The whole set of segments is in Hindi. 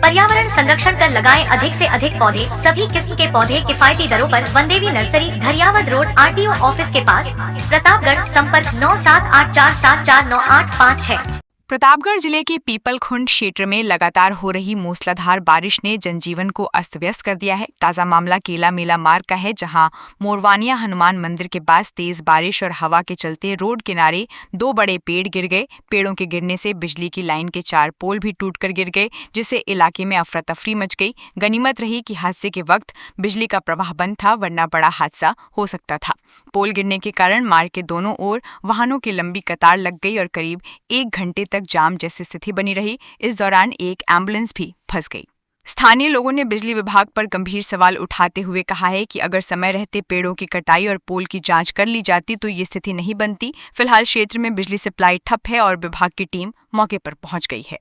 पर्यावरण संरक्षण कर लगाएं अधिक से अधिक पौधे। सभी किस्म के पौधे किफायती दरों पर Vandevi nursery, Dhariyawad road, RTO office के पास, प्रतापगढ़। संपर्क 9784479856। प्रतापगढ़ जिले के पीपलखुंड क्षेत्र में लगातार हो रही मूसलाधार बारिश ने जनजीवन को अस्त व्यस्त कर दिया है। ताजा मामला केला मेला मार्ग का है, जहां मोरवानिया हनुमान मंदिर के पास तेज बारिश और हवा के चलते रोड किनारे 2 बड़े पेड़ गिर गए। पेड़ों के गिरने से बिजली की लाइन के 4 पोल भी टूटकर गिर गए, जिससे इलाके में अफरा तफरी मच गई। गनीमत रही कि हादसे के वक्त बिजली का प्रवाह बंद था, वरना बड़ा हादसा हो सकता था। पोल गिरने के कारण मार्ग के दोनों ओर वाहनों की लंबी कतार लग गई और करीब 1 घंटे तक जाम जैसी स्थिति बनी रही। इस दौरान एक एम्बुलेंस भी फंस गई। स्थानीय लोगों ने बिजली विभाग पर गंभीर सवाल उठाते हुए कहा है कि अगर समय रहते पेड़ों की कटाई और पोल की जांच कर ली जाती तो ये स्थिति नहीं बनती। फिलहाल क्षेत्र में बिजली सप्लाई ठप है और विभाग की टीम मौके पर पहुंच गई है।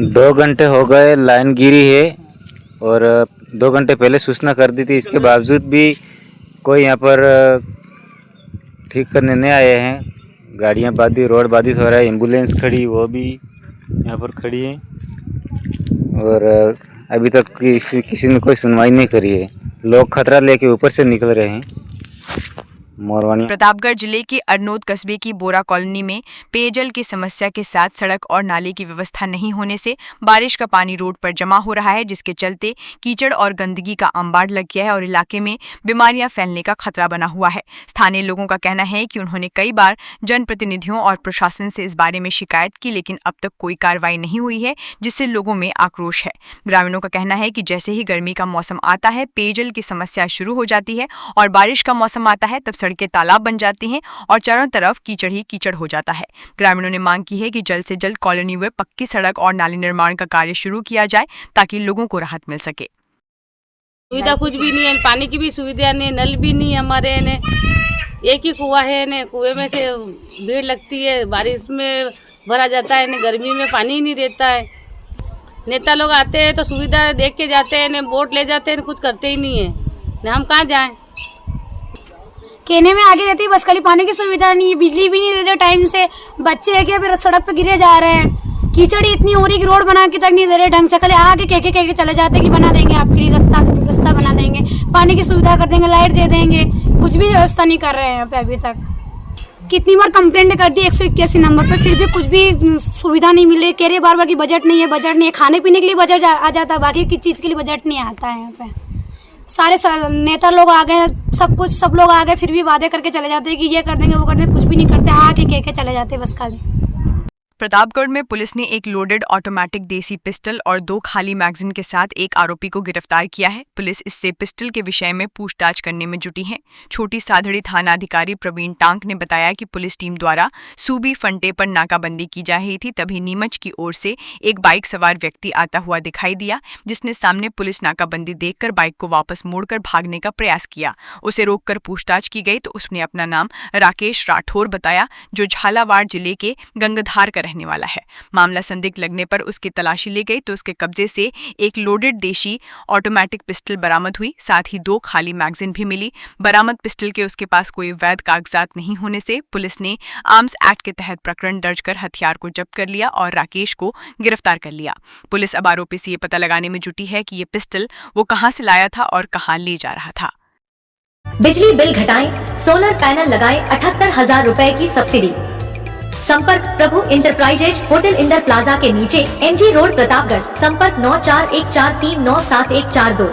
2 घंटे हो गए लाइन गिरी है और 2 घंटे पहले सूचना कर दी थी। इसके बावजूद भी कोई यहाँ पर ठीक करने नहीं आए हैं। गाड़ियाँ बाधित, रोड बाधित हो रहा है। एम्बुलेंस खड़ी, वो भी यहाँ पर खड़ी है और अभी तक किसी ने कोई सुनवाई नहीं करी है। लोग खतरा लेके ऊपर से निकल रहे हैं। मोरवानी प्रतापगढ़ जिले के अरनोद कस्बे की बोरा कॉलोनी में पेयजल की समस्या के साथ सड़क और नाले की व्यवस्था नहीं होने से बारिश का पानी रोड पर जमा हो रहा है, जिसके चलते कीचड़ और गंदगी का अंबार लग गया है और इलाके में बीमारियां फैलने का खतरा बना हुआ है। स्थानीय लोगों का कहना है कि उन्होंने कई बार जनप्रतिनिधियों और प्रशासन से इस बारे में शिकायत की, लेकिन अब तक कोई कार्रवाई नहीं हुई है, जिससे लोगों में आक्रोश है। ग्रामीणों का कहना है कि जैसे ही गर्मी का मौसम आता है, पेयजल की समस्या शुरू हो जाती है और बारिश का मौसम आता है तब सड़कें तालाब बन जाती हैं और चारों तरफ कीचड़ ही कीचड़ हो जाता है। ग्रामीणों ने मांग की है कि जल्द से जल्द कॉलोनी में पक्की सड़क और नाली निर्माण का कार्य शुरू किया जाए ताकि लोगों को राहत मिल सके। सुविधा कुछ भी नहीं है, पानी की भी सुविधा नहीं, नल भी नहीं हमारे ने। एक ही कुआं है ने, कुएं में से भीड़ लगती है, बारिश में भरा जाता है ने, गर्मी में पानी ही नहीं रहता है। नेता लोग आते हैं तो सुविधा देख के जाते हैं ने, वोट ले जाते हैं, कुछ करते ही नहीं है ने। हम कहाँ जाएं? कहने में आगे रहती है, बस खाली पानी की सुविधा नहीं है, बिजली भी नहीं देते टाइम से। बच्चे है क्या फिर सड़क पे गिरे जा रहे हैं। कीचड़ इतनी हो रही कि रोड बना के तक नहीं दे रहे ढंग से। खाली आके कह के चले जाते हैं कि बना देंगे आपके लिए रास्ता बना देंगे, पानी की सुविधा कर देंगे, लाइट दे देंगे। कुछ भी व्यवस्था नहीं कर रहे हैं यहाँ पे अभी तक। कितनी बार कंप्लेंट कर दी 181 नंबर पे, फिर भी कुछ भी सुविधा नहीं मिल रही। कह रहे बार कि बजट नहीं है। खाने पीने के लिए बजट आ जाता है, बाकी किस चीज के लिए बजट नहीं आता है यहाँ पे। सारे नेता लोग आ गए, सब लोग आ गए, फिर भी वादे करके चले जाते हैं कि ये कर देंगे वो कर देंगे, कुछ भी नहीं करते। आके कह के चले जाते हैं बस खाली। प्रतापगढ़ में पुलिस ने एक लोडेड ऑटोमेटिक देसी पिस्टल और 2 खाली मैगजीन के साथ एक आरोपी को गिरफ्तार किया है। पुलिस इससे पिस्टल के विषय में पूछताछ करने में जुटी है। छोटी साधड़ी थानाधिकारी प्रवीण टांक ने बताया कि पुलिस टीम द्वारा सूबी फंटे पर नाकाबंदी की जा रही थी, तभी नीमच की ओर से एक बाइक सवार व्यक्ति आता हुआ दिखाई दिया, जिसने सामने पुलिस नाकाबंदी देखकर बाइक को वापस मोड़कर भागने का प्रयास किया। उसे रोककर पूछताछ की गई तो उसने अपना नाम राकेश राठौर बताया, जो झालावाड़ जिले के गंगाधार का रहने वाला है। मामला संदिग्ध लगने पर उसकी तलाशी ली गई तो उसके कब्जे से एक लोडेड देशी ऑटोमेटिक पिस्टल बरामद हुई, साथ ही 2 खाली मैगजीन भी मिली। बरामद पिस्टल के उसके पास कोई वैध कागजात नहीं होने से पुलिस ने आर्म्स एक्ट के तहत प्रकरण दर्ज कर हथियार को जब्त कर लिया और राकेश को गिरफ्तार कर लिया। पुलिस अब आरोपी से ये पता लगाने में जुटी है कि ये पिस्टल वो कहां से लाया था और कहां ले जा रहा था। बिजली बिल घटाएं, सोलर पैनल लगाएं, 78,000 रुपए की सब्सिडी। संपर्क Prabhu enterprises, hotel Inder plaza के नीचे, MG रोड, प्रतापगढ़। संपर्क 9414397142।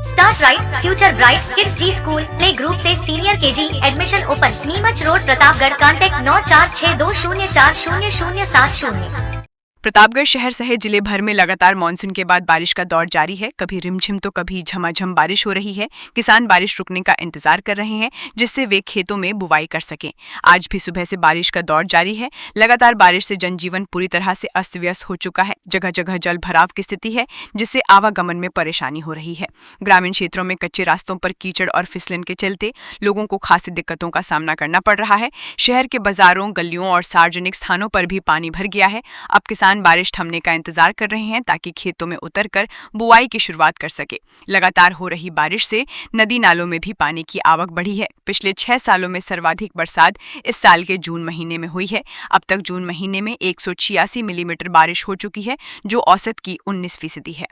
Start right, future bright, Kidzee school play group से senior KG admission open. Neemuch road, Pratapgarh. Contact 9462200070। Pratapgarh शहर सहित जिले भर में लगातार मानसून के बाद बारिश का दौर जारी है। कभी रिमझिम तो कभी झमाझम बारिश हो रही है। किसान बारिश रुकने का इंतजार कर रहे हैं, जिससे वे खेतों में बुवाई कर सकें। आज भी सुबह से बारिश का दौर जारी है। लगातार बारिश से जनजीवन पूरी तरह से अस्त व्यस्त हो चुका है। जगह जगह जल भराव की स्थिति है, जिससे आवागमन में परेशानी हो रही है। ग्रामीण क्षेत्रों में कच्चे रास्तों पर कीचड़ और फिसलन के चलते लोगों को खासी दिक्कतों का सामना करना पड़ रहा है। शहर के बाजारों, गलियों और सार्वजनिक स्थानों पर भी पानी भर गया है। अब किसान किसान बारिश थमने का इंतजार कर रहे हैं ताकि खेतों में उतरकर बुआई की शुरुआत कर सके। लगातार हो रही बारिश से नदी नालों में भी पानी की आवक बढ़ी है। पिछले 6 सालों में सर्वाधिक बरसात इस साल के जून महीने में हुई है। अब तक जून महीने में 186 मिलीमीटर बारिश हो चुकी है, जो औसत की 19% है।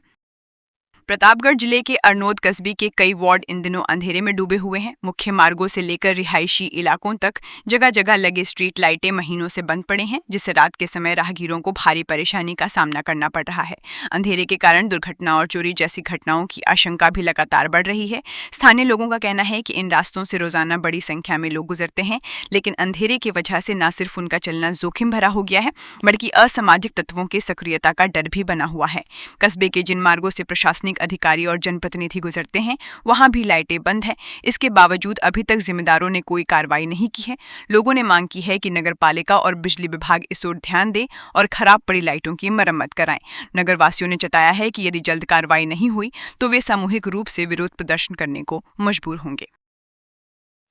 प्रतापगढ़ जिले के अरनोद कस्बे के कई वार्ड इन दिनों अंधेरे में डूबे हुए हैं। मुख्य मार्गों से लेकर रिहायशी इलाकों तक जगह जगह लगे स्ट्रीट लाइटें महीनों से बंद पड़े हैं, जिससे रात के समय राहगीरों को भारी परेशानी का सामना करना पड़ रहा है। अंधेरे के कारण दुर्घटना और चोरी जैसी घटनाओं की आशंका भी लगातार बढ़ रही है। स्थानीय लोगों का कहना है कि इन रास्तों से रोजाना बड़ी संख्या में लोग गुजरते हैं, लेकिन अंधेरे की वजह से न सिर्फ उनका चलना जोखिम भरा हो गया है, बल्कि असामाजिक तत्वों की सक्रियता का डर भी बना हुआ है। कस्बे के जिन मार्गों से प्रशासनिक अधिकारी और जनप्रतिनिधि गुजरते हैं, वहां भी लाइटें बंद हैं। इसके बावजूद अभी तक जिम्मेदारों ने कोई कार्रवाई नहीं की है। लोगों ने मांग की है कि नगरपालिका और बिजली विभाग इस ओर ध्यान दे और खराब पड़ी लाइटों की मरम्मत कराएं। नगरवासियों ने जताया है कि यदि जल्द कार्रवाई नहीं हुई तो वे सामूहिक रूप से विरोध प्रदर्शन करने को मजबूर होंगे।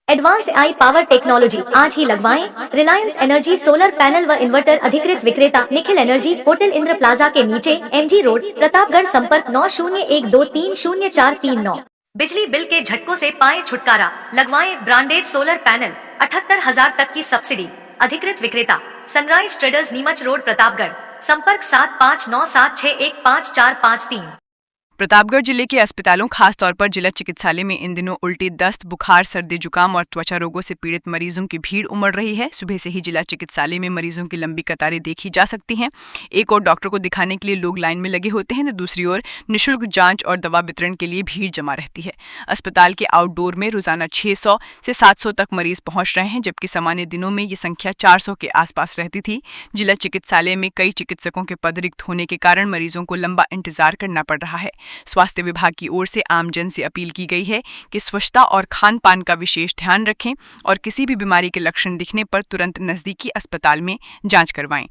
एडवांस आई पावर टेक्नोलॉजी आज ही लगवाएं। रिलायंस एनर्जी सोलर पैनल व इन्वर्टर अधिकृत विक्रेता Nikhil energy, hotel Indra plaza के नीचे, MG रोड, प्रतापगढ़। संपर्क 9012300439। बिजली बिल के झटकों से पाएं छुटकारा, लगवाएं ब्रांडेड सोलर पैनल, 78,000 तक की सब्सिडी। अधिकृत विक्रेता sunrise traders, Neemuch road, Pratapgarh. संपर्क 7597615453। प्रतापगढ़ जिले के अस्पतालों, खासतौर पर जिला चिकित्सालय में इन दिनों उल्टी, दस्त, बुखार, सर्दी, जुकाम और त्वचा रोगों से पीड़ित मरीजों की भीड़ उमड़ रही है। सुबह से ही जिला चिकित्सालय में मरीजों की लंबी कतारें देखी जा सकती हैं। एक और डॉक्टर को दिखाने के लिए लोग लाइन में लगे होते हैं, तो दूसरी ओर निःशुल्क जांच और दवा वितरण के लिए भीड़ जमा रहती है। अस्पताल के आउटडोर में रोजाना 600 से 700 तक मरीज पहुंच रहे हैं, जबकि सामान्य दिनों में ये संख्या 400 के आसपास रहती थी। जिला चिकित्सालय में कई चिकित्सकों के पद रिक्त होने के कारण मरीजों को लंबा इंतजार करना पड़ रहा है। स्वास्थ्य विभाग की ओर से आमजन से अपील की गई है कि स्वच्छता और खान पान का विशेष ध्यान रखें और किसी भी बीमारी के लक्षण दिखने पर तुरंत नजदीकी अस्पताल में जांच करवाएं।